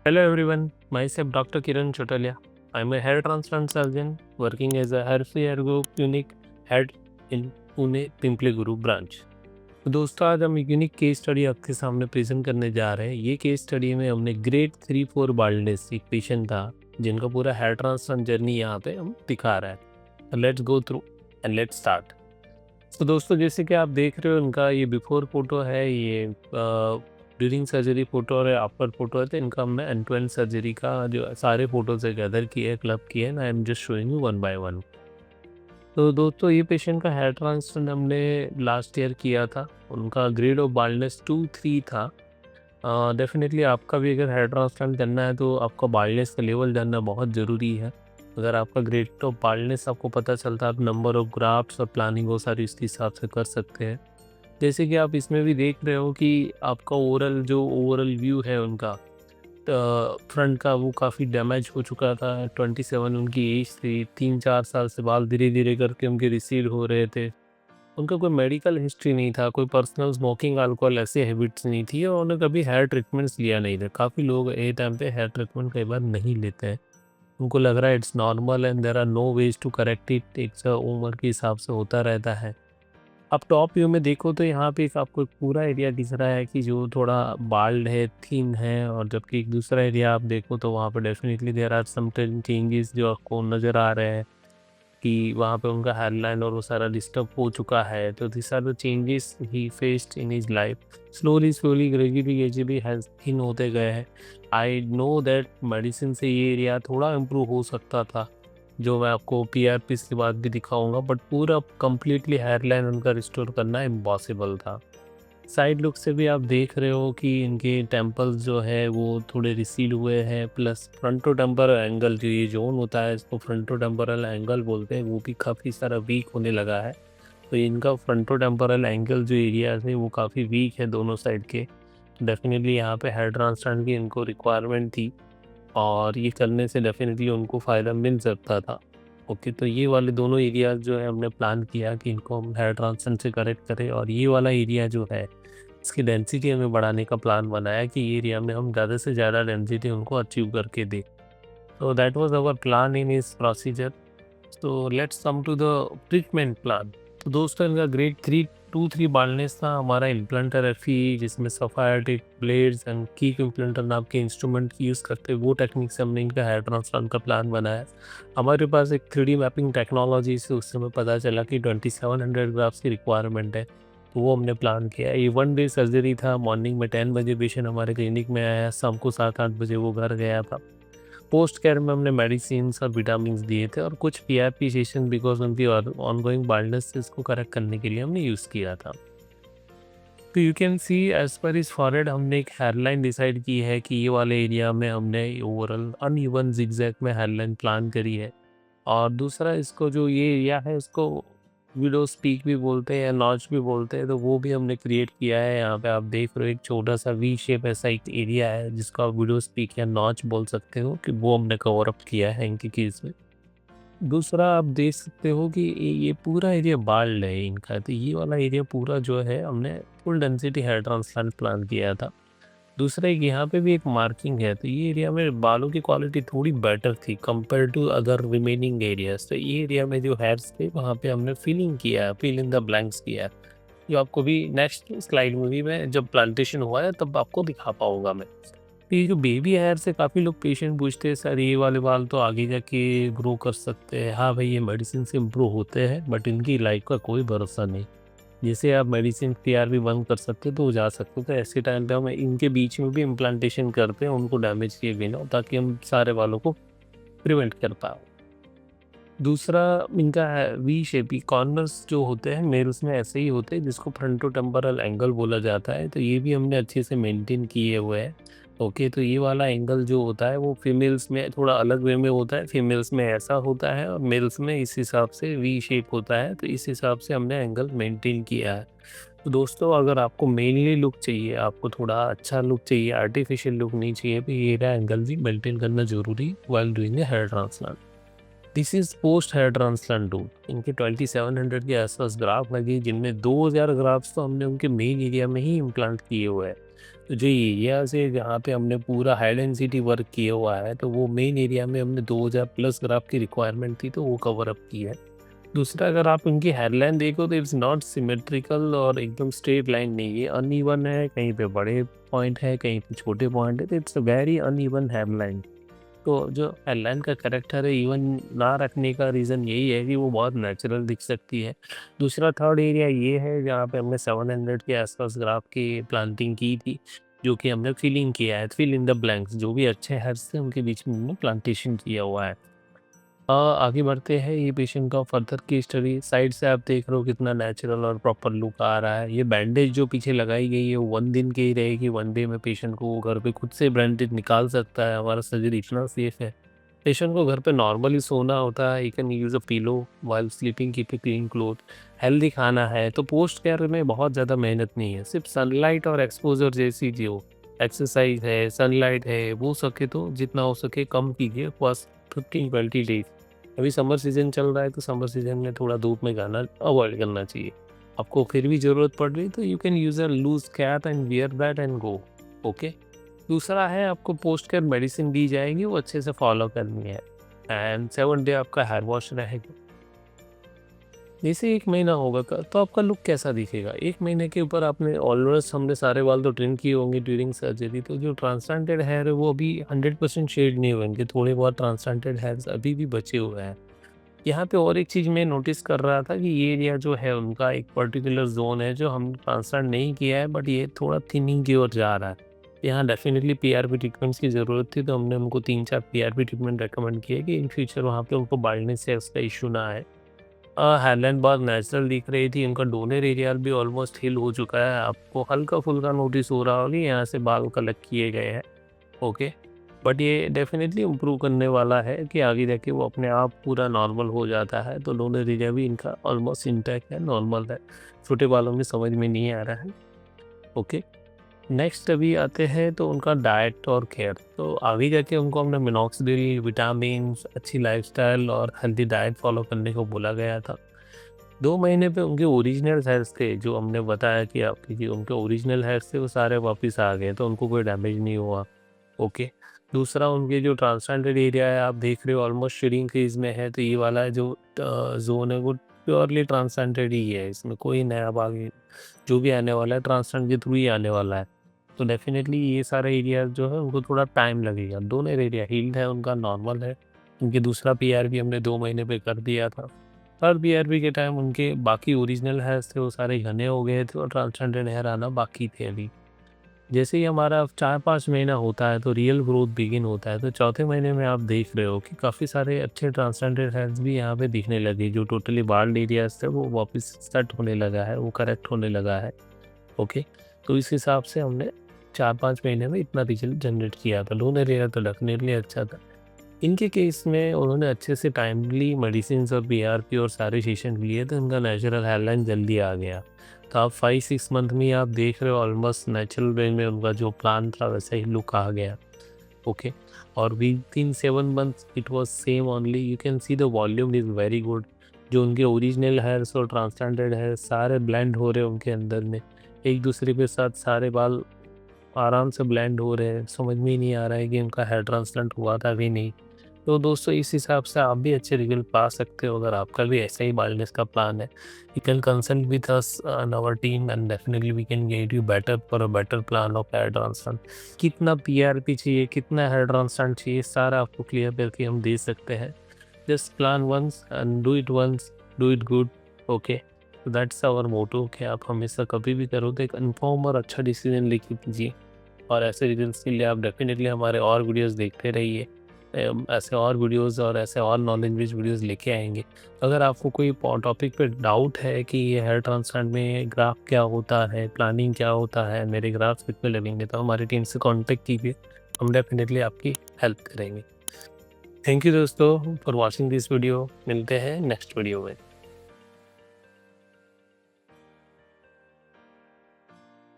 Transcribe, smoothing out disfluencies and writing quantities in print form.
Hello everyone, myself Dr. Kiran Chotalia. I'm a hair transplant surgeon working as a Hershey Ergo Clinic head in Pune pimply Guru branch. तो दोस्तों आज हम एक unique case study आपके सामने present करने जा रहे हैं। ये केस स्टडी में हमने ग्रेड 3-4 बाल्डनेस एक पेशेंट था जिनका पूरा हेयर ट्रांसप्लांट जर्नी यहाँ पे हम दिखा रहे हैं। Let's go through and let's start. तो दोस्तों जैसे कि आप देख रहे हो उनका ये बिफोर फोटो है, ये ड्यूरिंग सर्जरी फोटो और आफ्टर फोटो है। तो इनका हमने एंड टू एंड सर्जरी का जो सारे फोटोज है गैदर किए, क्लब किए and I am just showing you one by one. तो दोस्तों ये पेशेंट का हेयर ट्रांसप्लांट हमने लास्ट ईयर किया था। उनका ग्रेड ऑफ बाल्डनेस 2-3 था। डेफिनेटली आपका भी अगर हेयर ट्रांसप्लांट करना है तो आपका बाल्डनेस का लेवल जानना बहुत ज़रूरी है। अगर आपका ग्रेड ऑफ बाल्डनेस आपको पता चलता है, आप नंबर ऑफ ग्राफ्ट्स और प्लानिंग वो सारी इसके हिसाब से कर सकते हैं। जैसे कि आप इसमें भी देख रहे हो कि आपका ओवरऑल व्यू है उनका फ्रंट का, वो काफ़ी डैमेज हो चुका था। 27 उनकी एज थी, 3-4 साल से बाल धीरे धीरे करके उनके रिसीड हो रहे थे। उनका कोई मेडिकल हिस्ट्री नहीं था, कोई पर्सनल स्मोकिंग अल्कोहल ऐसे हैबिट्स नहीं थी और उन्होंने कभी हेयर ट्रीटमेंट्स लिया नहीं था। काफ़ी लोग ए टाइम पे हेयर ट्रीटमेंट कई बार नहीं लेते हैं, उनको लग रहा है it's normal and there are no ways to correct it. एक उम्र के हिसाब से होता रहता है। आप टॉप व्यू में देखो तो यहाँ पे एक आपको एक पूरा एरिया दिख रहा है कि जो थोड़ा बाल्ड है, थिन है, और जबकि एक दूसरा एरिया आप देखो तो वहाँ पे definitely there are some changes जो आपको नज़र आ रहे हैं कि वहाँ पे उनका हेयरलाइन और वो सारा डिस्टर्ब हो चुका है। तो this are the changes he faced in his life. Slowly gradually has thin होते गए हैं। आई नो दैट मेडिसिन से ये एरिया थोड़ा इम्प्रूव हो सकता था, जो मैं आपको पीआरपीस के बाद भी दिखाऊंगा, बट पूरा कंप्लीटली हेयरलाइन उनका रिस्टोर करना इम्पॉसिबल था। साइड लुक से भी आप देख रहे हो कि इनके टेम्पल्स जो है वो थोड़े रिसीड हुए हैं, प्लस फ्रंटो टेम्परल एंगल जो ये जोन होता है इसको फ्रंटो टेम्परल एंगल बोलते हैं, वो भी काफ़ी सारा वीक होने लगा है। तो इनका फ्रंटो टेम्परल एंगल जो एरियाज है वो काफ़ी वीक है दोनों साइड के। डेफिनेटली यहाँ पे हेयर ट्रांसप्लांट की इनको रिक्वायरमेंट थी और ये करने से डेफिनेटली उनको फ़ायदा मिल सकता था। ओके, तो ये वाले दोनों एरियाज़ जो है हमने प्लान किया कि इनको हम हेयर ट्रांसप्लांट से करेक्ट करें, और ये वाला एरिया जो है इसकी डेंसिटी हमें बढ़ाने का प्लान बनाया कि ये एरिया में हम ज़्यादा से ज़्यादा डेंसिटी उनको अचीव करके दें। तो that was our plan in इस प्रोसीजर। तो let's come to the treatment plan. तो दोस्तों इनका ग्रेड 3-2-3 बाल्डनेस था। हमारा इम्प्लांटर एफई जिसमें सफायटिक ब्लेड्स एंड कीक इम्प्लांटर नाम के इंस्ट्रूमेंट यूज़ करते हैं, वो टेक्निक से हमने इनका हेयर ट्रांसप्लांट का प्लान बनाया। हमारे पास एक 3D मैपिंग टेक्नोलॉजी से उस समय पता चला कि 2700 ग्राफ्स की रिक्वायरमेंट है, तो वो हमने प्लान किया। ये 1 डे सर्जरी था। मॉर्निंग में 10 बजे पेशेंट हमारे क्लिनिक में आया, शाम को 7-8 बजे वो घर गया था। पोस्ट केयर में हमने मेडिसिन्स और विटामिन्स दिए थे और कुछ पीआरपी सेशन बिकॉज उनकी ऑनगोइंग बाल्डनेस इसको करेक्ट करने के लिए हमने यूज़ किया था। तो you can see as per इस फॉरहेड हमने एक हेयरलाइन डिसाइड की है कि ये वाले एरिया में हमने ओवरऑल अनइवन जिगजैग में हेयरलाइन प्लान करी है। और दूसरा इसको जो ये एरिया है इसको विडो स्पीक भी बोलते हैं या नॉच भी बोलते हैं, तो वो भी हमने क्रिएट किया है। यहाँ पे आप देख रहे हो एक छोटा सा वी शेप ऐसा एक एरिया है जिसको आप विडो स्पीक या नॉच बोल सकते हो, कि वो हमने कवर अप किया है इनकी केस में। दूसरा आप देख सकते हो कि ये पूरा एरिया बाल्ड है इनका, तो ये वाला एरिया पूरा जो है हमने full density hair transplant plan किया था। दूसरा एक यहाँ पे भी एक मार्किंग है, तो ये एरिया में बालों की क्वालिटी थोड़ी बेटर थी compare to other remaining areas. तो ये एरिया में जो हेयर्स थे वहाँ पे हमने फिलिंग किया है, फिल इन द ब्लैंक्स किया है, जो आपको भी नेक्स्ट स्लाइड में भी मैं जब प्लांटेशन हुआ है तब आपको दिखा पाऊंगा मैं। तो ये जो बेबी हेयर से काफ़ी लोग पेशेंट पूछते हैं सर ये वाले बाल तो आगे जाके ग्रो कर सकते हैं। हाँ भाई, ये मेडिसिन से इम्प्रूव होते हैं बट इनकी लाइफ का कोई भरोसा नहीं। जैसे आप मेडिसिन पीआरपी बंद कर सकते हो तो वो जा सकते हो, तो ऐसे टाइम पे हम इनके बीच में भी इम्प्लांटेशन करते हैं उनको डैमेज किए बिना, ताकि हम सारे बालों को प्रिवेंट कर पाओ। दूसरा इनका है वी शेप। कॉर्नर्स जो होते हैं मेल्स में ऐसे ही होते हैं जिसको फ्रंटो टेम्परल एंगल बोला जाता है, तो ये भी हमने अच्छे से मेंटेन किए हुए हैं। ओके, तो ये वाला एंगल जो होता है वो फीमेल्स में थोड़ा अलग वे में होता है, फीमेल्स में ऐसा होता है और मेल्स में इस हिसाब से वी शेप होता है, तो इस हिसाब से हमने एंगल मेंटेन किया है। तो दोस्तों अगर आपको मेनली लुक चाहिए, आपको थोड़ा अच्छा लुक चाहिए, आर्टिफिशियल लुक नहीं चाहिए, तो ये एंगल भी मेंटेन करना जरूरी while doing a hair transplant. This is post hair transplant tool. इनके 2700 के आसपास ग्राफ लगे, जिनमें 2000 ग्राफ्स तो हमने उनके मेन एरिया में ही इम्प्लांट किए हुए हैं। तो जो एरिया से जहाँ पे हमने पूरा हाई डेंसिटी वर्क किया हुआ है, तो वो मेन एरिया में हमने 2000 प्लस ग्राफ की रिक्वायरमेंट थी, तो वो कवर अप की है। दूसरा, अगर आप उनकी हेडलाइन देखो तो इट्स नॉट सिमेट्रिकल और एकदम स्ट्रेट लाइन नहीं है, अनइवन है, कहीं पे बड़े पॉइंट है, कहीं पे छोटे पॉइंट है, तो it's a very uneven headline. तो जो हेडलाइन का कैरेक्टर है इवन ना रखने का रीज़न यही है कि वो बहुत नेचुरल दिख सकती है। दूसरा, थर्ड एरिया ये है जहाँ पे हमने 700 के आसपास ग्राफ की प्लांटिंग की थी, जो कि हमने फिलिंग किया है, फिल इन द ब्लैंक्स, जो भी अच्छे हेर्ब्स थे उनके बीच में हमने प्लांटेशन किया हुआ है। आगे बढ़ते हैं, ये पेशेंट का फर्दर की स्टडी। साइड से आप देख रहे हो कितना नेचुरल और प्रॉपर लुक आ रहा है। ये बैंडेज जो पीछे लगाई गई है वो 1 दिन की ही रहेगी, 1 डे में पेशेंट को वो घर पे खुद से बैंडेज निकाल सकता है, हमारा सर्जरी इतना सेफ है। पेशेंट को घर पे नॉर्मली सोना होता है, you can use a pillow while sleeping, keep a clean cloth, healthy खाना है, तो पोस्ट केयर में बहुत ज़्यादा मेहनत नहीं है, सिर्फ सनलाइट और एक्सपोज़र जैसी जो एक्सरसाइज है, सनलाइट है, वो सके तो जितना हो सके कम कीजिए, बस 15-20 डेज़। अभी समर सीज़न चल रहा है, तो समर सीज़न में थोड़ा धूप में जाना अवॉइड करना चाहिए। आपको फिर भी ज़रूरत पड़ रही है तो you can use a loose cap and wear that and go, okay. दूसरा है, आपको पोस्ट केयर मेडिसिन दी जाएगी, वो अच्छे से फॉलो करनी है, एंड 7 डे आपका हेयर वॉश रहेगा। जैसे 1 महीना होगा तो आपका लुक कैसा दिखेगा? 1 महीने के ऊपर आपने ऑलमोस्ट हमने सारे बाल तो ट्रिम किए होंगे ड्यूरिंग सर्जरी, तो जो ट्रांसप्लांटेड हेयर है वो अभी 100% शेड नहीं हुए, इनके थोड़े बहुत ट्रांसप्लांटेड हेयर्स अभी भी बचे हुए हैं। यहाँ पे और एक चीज़ मैं नोटिस कर रहा था कि ये एरिया जो है उनका एक पर्टिकुलर ज़ोन है जो हम ट्रांसप्लांट नहीं किया है, बट ये थोड़ा थिनिंग की ओर जा रहा है। यहाँ डेफ़िनिटली पीआरपी ट्रीटमेंट्स की ज़रूरत थी, तो हमने उनको 3-4 पीआरपी ट्रीटमेंट रिकमेंड किए कि इन फ्यूचर वहाँ पे उनको बाल्डनेस या उसका इश्यू ना आए। हेडलाइन बहुत नेचुरल दिख रही थी, उनका डोनर एरिया भी ऑलमोस्ट हील हो चुका है। आपको हल्का-फुल्का नोटिस हो रहा होगा कि यहाँ से बाल कलेक्ट किए गए हैं, ओके। बट ये डेफ़िनेटली इम्प्रूव करने वाला है कि आगे जाके वो अपने आप पूरा नॉर्मल हो जाता है, तो डोनर एरिया भी इनका ऑलमोस्ट इंटैक्ट है, नॉर्मल है। छोटे बालों में समझ में नहीं आ रहा है, ओके। नेक्स्ट अभी आते हैं तो उनका डाइट और केयर। तो आगे जाके उनको हमने मिनॉक्सिडिल, विटामिन्स, अच्छी लाइफ़स्टाइल और हेल्दी डाइट फ़ॉलो करने को बोला गया था। 2 महीने पे उनके ओरिजिनल हेयर्स थे, जो हमने बताया कि आपके जो उनके ओरिजिनल हेयर्स थे वो सारे वापस आ गए, तो उनको कोई डैमेज नहीं हुआ, ओके। दूसरा, उनके जो ट्रांसप्लांटेड एरिया है आप देख रहे हो ऑलमोस्ट श्रिंक फेज़ में है, तो ये वाला जो ज़ोन है वो प्योरली ट्रांसप्लांटेड ही है, इसमें कोई नया बाल जो भी आने वाला है ट्रांसप्लांट के थ्रू ही आने वाला है। तो डेफ़िनेटली ये सारे एरियाज़ जो है उनको थोड़ा टाइम लगेगा। डोनर एरिया हील्ड है, उनका नॉर्मल है। उनके दूसरा पीआरपी हमने 2 महीने पे कर दिया था। थर्ड पीआरपी के टाइम उनके बाकी ओरिजिनल हेयर्स थे वो सारे घने हो गए थे और ट्रांसप्लांटेड हेयर आना बाकी थे अभी। जैसे ही हमारा 4-5 महीना होता है तो रियल ग्रोथ बिगिन होता है, तो चौथे महीने में आप देख रहे हो कि काफ़ी सारे अच्छे ट्रांसप्लांटेड हेयर्स भी यहाँ पे दिखने लगे, जो टोटली बाल्ड एरियाज़ थे वो वापस सेट होने लगा है, वो करेक्ट होने लगा है, ओके। तो इस हिसाब से हमने 4-5 महीने में इतना रिजल्ट जनरेट किया था। लोन एरिया तो डेफ़िनेटली अच्छा था। इनके केस में उन्होंने अच्छे से टाइमली मेडिसिन्स और पीआरपी और सारे सेशन लिए, तो उनका नेचुरल हेयरलाइन जल्दी आ गया। तो आप 5-6 मंथ में ही आप देख रहे हो ऑलमोस्ट नेचुरल वे में उनका जो प्लान था वैसा ही लुक आ गया, ओके। और within 7 months it was same only, you can see the volume is very good. जो उनके ओरिजिनल हेयर्स और ट्रांसप्लांटेड हेयर्स सारे ब्लेंड हो रहे हैं उनके अंदर में, एक दूसरे के साथ सारे बाल आराम से ब्लेंड हो रहे हैं, समझ में ही नहीं आ रहा है कि उनका हेयर ट्रांसप्लांट हुआ था कि नहीं। तो दोस्तों इस हिसाब से आप भी अच्छे रिजल्ट पा सकते हो अगर आपका भी ऐसा ही बाल्डनेस का प्लान है। You can consult with us and our team and definitely we can guide you better for a better plan of hair transplant. कितना पीआरपी चाहिए, कितना हेयर ट्रांसप्लांट चाहिए, सारा आपको क्लियर करके हम दे सकते हैं। Just plan once and do it good, okay. तो दैट्स आवर मोटो कि आप हमेशा कभी भी करो तो एक इन्फॉर्म और अच्छा डिसीजन लेके कीजिए, और ऐसे रिजल्ट्स के लिए आप डेफिनेटली हमारे और वीडियोस देखते रहिए। ऐसे और वीडियोस और ऐसे और नॉलेज बेस्ड वीडियोस लेके आएंगे। अगर आपको कोई टॉपिक पे डाउट है कि ये हेयर ट्रांसप्लांट में ग्राफ क्या होता है, प्लानिंग क्या होता है, मेरे ग्राफ्स कितने लगेंगे, तो हमारी टीम से कांटेक्ट कीजिए, हम डेफिनेटली आपकी हेल्प करेंगे। थैंक यू दोस्तों फॉर वॉचिंग दिस वीडियो। मिलते हैं नेक्स्ट वीडियो में।